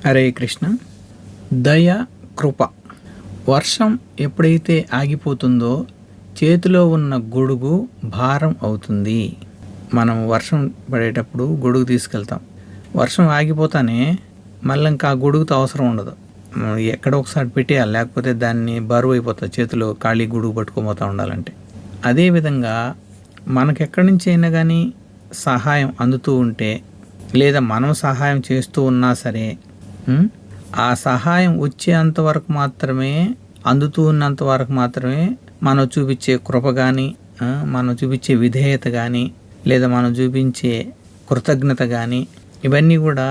హరే కృష్ణ. దయ, కృప. వర్షం ఎప్పుడైతే ఆగిపోతుందో చేతిలో ఉన్న గొడుగు భారం అవుతుంది. మనం వర్షం పడేటప్పుడు గొడుగు తీసుకెళ్తాం. వర్షం ఆగిపోతానే మళ్ళీ ఇంకా ఆ గొడుగుతో అవసరం ఉండదు. ఎక్కడో ఒకసారి పెట్టేయాలి, లేకపోతే దాన్ని బరువు అయిపోతుంది. చేతిలో ఖాళీ గొడుగు పట్టుకోపోతూ ఉండాలంటే. అదేవిధంగా మనకెక్కడి నుంచి అయినా కానీ సహాయం అందుతూ ఉంటే, లేదా మనం సహాయం చేస్తూ ఉన్నా సరే, ఆ సహాయం వచ్చేంత వరకు మాత్రమే, అందుతూ ఉన్నంత వరకు మాత్రమే మనం చూపించే కృప కానీ, మనం చూపించే విధేయత కానీ, లేదా మనం చూపించే కృతజ్ఞత కానీ, ఇవన్నీ కూడా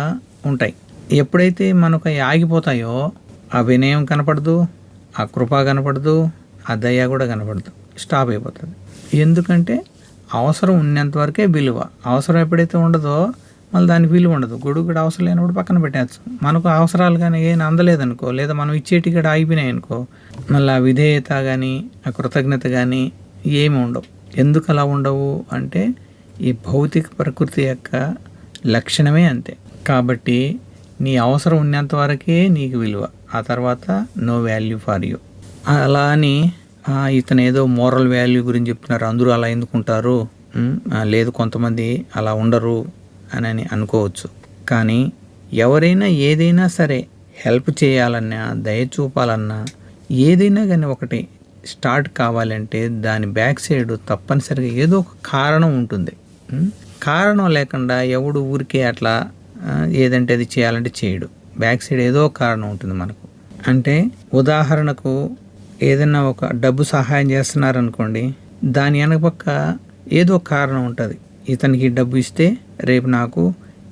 ఉంటాయి. ఎప్పుడైతే మనకు ఆగిపోతాయో ఆ వినయం కనపడదు, ఆ కృప కనపడదు, ఆ దయ కూడా కనపడదు, స్టాప్ అయిపోతుంది. ఎందుకంటే అవసరం ఉన్నంత వరకే విలువ. అవసరం ఎప్పుడైతే ఉండదో మళ్ళీ దానికి విలువ ఉండదు. గొడుగు కూడా అవసరం లేనప్పుడు పక్కన పెట్టేచ్చు. మనకు అవసరాలు కానీ ఏం అందలేదనుకో, లేదా మనం ఇచ్చేటి కూడా ఆగిపోయినాయి అనుకో, మళ్ళీ ఆ విధేయత కానీ, ఆ కృతజ్ఞత కానీ ఏమి ఉండవు. ఎందుకు అలా ఉండవు అంటే ఈ భౌతిక ప్రకృతి యొక్క లక్షణమే అంతే. కాబట్టి నీ అవసరం ఉన్నంత వరకే నీకు విలువ, ఆ తర్వాత నో వాల్యూ ఫర్ యూ. అలా అని ఇతను ఏదో మోరల్ వాల్యూ గురించి చెప్తున్నారు, అందరూ అలా ఎందుకుంటారు, లేదు కొంతమంది అలా ఉండరు అని అనుకోవచ్చు. కానీ ఎవరైనా ఏదైనా సరే హెల్ప్ చేయాలన్నా, దయ చూపాలన్నా, ఏదైనా కానీ ఒకటి స్టార్ట్ కావాలంటే దాని బ్యాక్ సైడ్ తప్పనిసరిగా ఏదో ఒక కారణం ఉంటుంది. కారణం లేకుండా ఎవడు ఊరికే అట్లా ఏదంటే అది చేయాలంటే చేయడు. బ్యాక్ సైడ్ ఏదో కారణం ఉంటుంది మనకు. అంటే ఉదాహరణకు ఏదైనా ఒక డబ్బు సహాయం చేస్తున్నారనుకోండి, దాని వెనక పక్క ఏదో కారణం ఉంటుంది. ఇతనికి డబ్బు ఇస్తే రేపు నాకు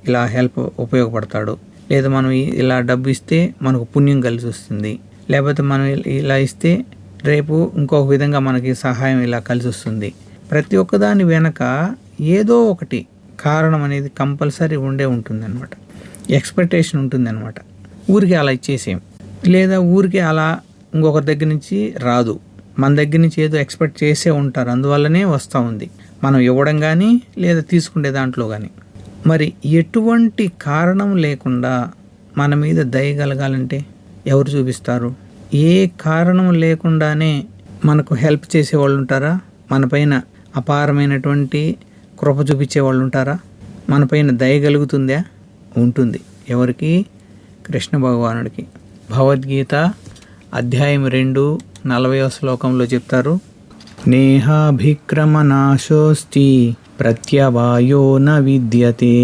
ఇలా హెల్ప్ ఉపయోగపడతాడు, లేదా మనం ఇలా డబ్బు ఇస్తే మనకు పుణ్యం కలిసి వస్తుంది, లేకపోతే మనం ఇలా ఇస్తే రేపు ఇంకొక విధంగా మనకి సహాయం ఇలా కలిసి వస్తుంది. ప్రతి ఒక్కదాని వెనక ఏదో ఒకటి కారణం అనేది కంపల్సరీ ఉంటుంది అనమాట. ఎక్స్పెక్టేషన్ ఉంటుంది అనమాట. ఊరికే అలా ఇచ్చేసేం, లేదా ఊరికే అలా ఇంకొకరి దగ్గర నుంచి రాదు. మన దగ్గర నుంచి ఏదో ఎక్స్పెక్ట్ చేసే ఉంటారు, అందువల్లనే వస్తూ ఉంది. మనం ఇవ్వడం కానీ, లేదా తీసుకునే దాంట్లో కానీ. మరి ఎటువంటి కారణం లేకుండా మన మీద దయ కలగాలంటే ఎవరు చూపిస్తారు? ఏ కారణం లేకుండానే మనకు హెల్ప్ చేసేవాళ్ళు ఉంటారా? మనపైన అపారమైనటువంటి కృప చూపించే వాళ్ళు ఉంటారా? మనపైన దయ కలుగుతుందా? ఉంటుంది. ఎవరికి? కృష్ణ భగవానుడికి. భగవద్గీత అధ్యాయం 2 40వ శ్లోకంలో చెప్తారు, నేహాభిక్రమనాశోస్తి ప్రత్యవాయో న విద్యతే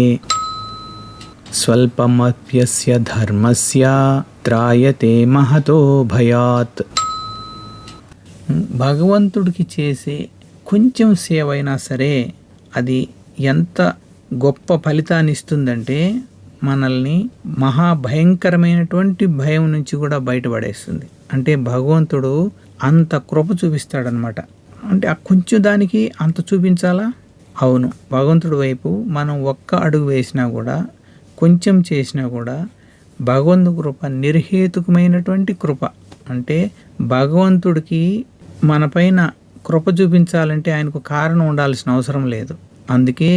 స్వల్పమప్యస్య ధర్మస్య త్రాయతే మహతో భయాత్. భగవంతుడికి చేసే కొంచెం సేవ అయినా సరే అది ఎంత గొప్ప ఫలితాన్ని ఇస్తుందంటే మనల్ని మహాభయంకరమైనటువంటి భయం నుంచి కూడా బయటపడేస్తుంది. అంటే భగవంతుడు అంత కృప చూపిస్తాడనమాట. అంటే ఆ కొంచెం దానికి అంత చూపించాలా? అవును. భగవంతుడి వైపు మనం ఒక్క అడుగు వేసినా కూడా, కొంచెం చేసినా కూడా భగవంతుడి కృప నిర్హేతుకమైనటువంటి కృప. అంటే భగవంతుడికి మనపైన కృప చూపించాలంటే ఆయనకు కారణం ఉండాల్సిన అవసరం లేదు. అందుకే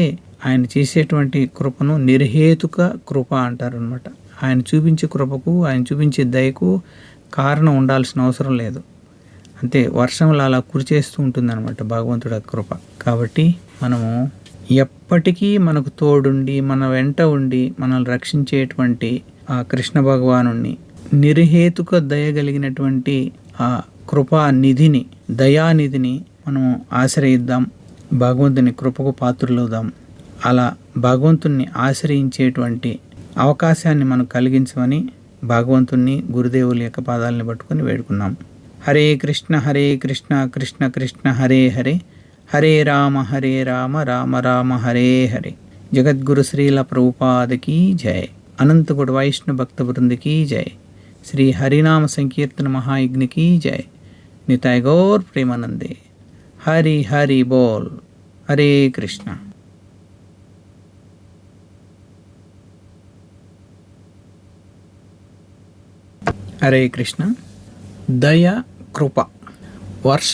ఆయన చేసేటువంటి కృపను నిర్హేతుక కృప అంటారు అనమాట. ఆయన చూపించే కృపకు, ఆయన చూపించే దయకు కారణం ఉండాల్సిన అవసరం లేదు. అంతే, వర్షంలో అలా కురిచేస్తూ ఉంటుందన్నమాట భగవంతుడి కృప. కాబట్టి మనము ఎప్పటికీ మనకు తోడుండి, మన వెంట ఉండి మనల్ని రక్షించేటువంటి ఆ కృష్ణ భగవానుణ్ణి, నిర్హేతుక దయ కలిగినటువంటి ఆ కృపా నిధిని, దయానిధిని మనము ఆశ్రయిద్దాం. భగవంతుని కృపకు పాత్రులవుదాం. అలా భగవంతుణ్ణి ఆశ్రయించేటువంటి అవకాశాన్ని మనం కలిగించమని భగవంతుణ్ణి, గురుదేవుల యొక్క పాదాలని పట్టుకొని వేడుకున్నాం. హరే కృష్ణ కృష్ణ కృష్ణ హరే హరే, హరే రామ రామ రామ హరే హరే. జగద్గురు శ్రీల ప్రభుపాదకి జయ. అనంతగుడు వైష్ణవ భక్త బృందకి జయ. శ్రీ హరినామ సంకీర్తన మహాయజ్ఞకి జయ. నితాయ్ గౌర్ ప్రేమానందే. హరి హరి బోల్. హరే కృష్ణ. హరే కృష్ణ. దయ, కృప. వర్ష